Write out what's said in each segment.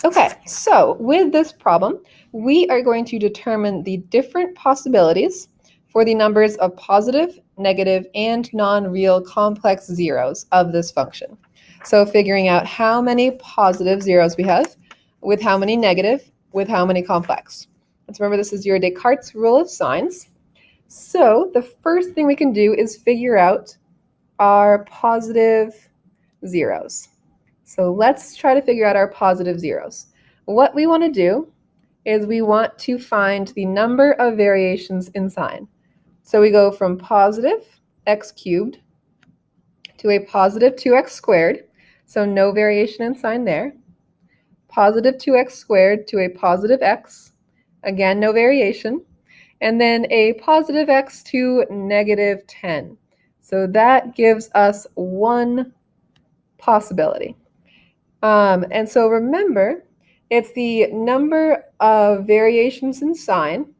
Okay, so with this problem, we are going to determine the different possibilities for the numbers of positive, negative, and non-real complex zeros of this function. So figuring out how many positive zeros we have, with how many negative, with how many complex. Let's remember this is your Descartes Rule of Signs. So the first thing we can do is figure out our positive zeros. So let's try to figure out our positive zeros. What we want to do is we want to find the number of variations in sign. So we go from positive x cubed to a positive 2x squared, so no variation in sign there. Positive 2x squared to a positive x, again no variation. And then a positive x to negative 10. So that gives us one possibility. And so remember, it's the number of variations in sign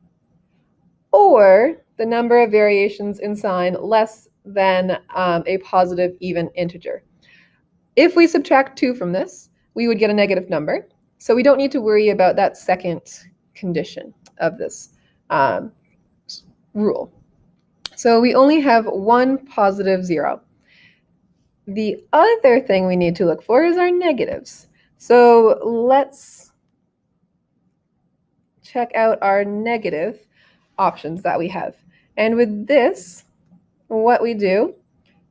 or the number of variations in sign less than a positive even integer. If we subtract 2 from this, we would get a negative number. So we don't need to worry about that second condition of this rule. So we only have one positive zero. The other thing we need to look for is our negatives. So let's check out our negative options that we have. And with this, what we do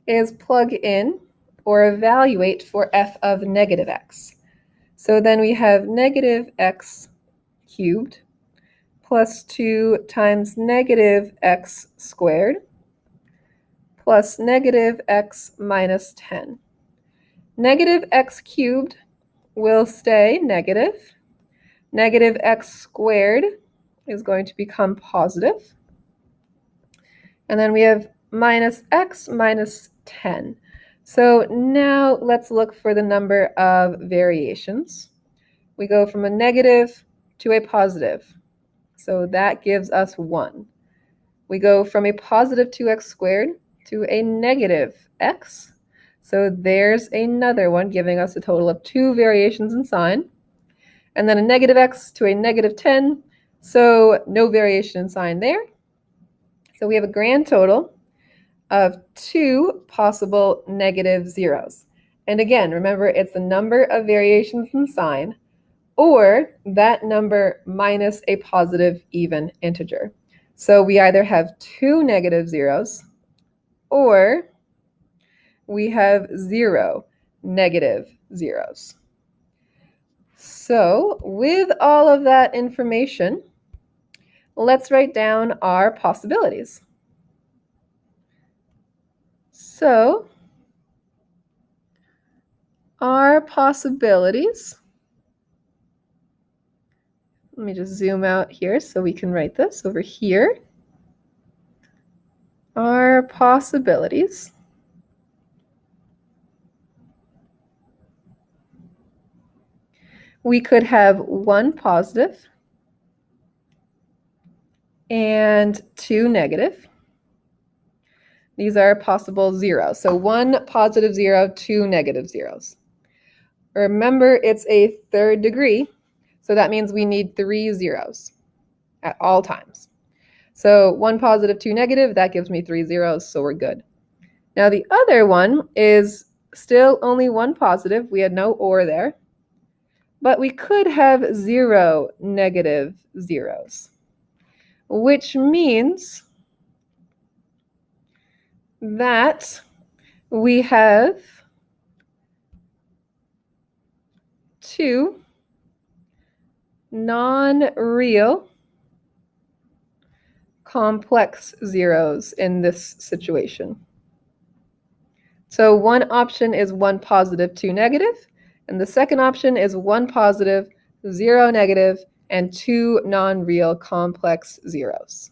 is plug in or evaluate for f of negative x. So then we have negative x cubed plus 2 times negative x squared plus negative x minus 10. Negative x cubed will stay negative. Negative x squared is going to become positive. And then we have minus x minus 10. So now let's look for the number of variations. We go from a negative to a positive. So that gives us 1. We go from a positive 2x squared to a negative x. So there's another one giving us a total of 2 variations in sign. And then a negative x to a negative 10. So no variation in sign there. So we have a grand total of 2 possible negative zeros. And again, remember, it's the number of variations in sign or that number minus a positive even integer. So we either have 2 negative zeros or we have 0 negative zeros. So with all of that information, let's write down our possibilities. So our possibilities, let me just zoom out here so we can write this over here. Our possibilities we could have 1 positive and 2 negative. These are possible zeros. So 1 positive zero, 2 negative zeros. Remember, it's a third degree, so that means we need 3 zeros at all times. So 1 positive, 2 negative, that gives me 3 zeros, so we're good. Now the other one is still only 1 positive. We had no or there. But we could have 0 negative zeros, which means that we have 2 non-real complex zeros in this situation. So one option is 1 positive, 2 negative, and the second option is 1 positive, 0 negative, and 2 non-real complex zeros.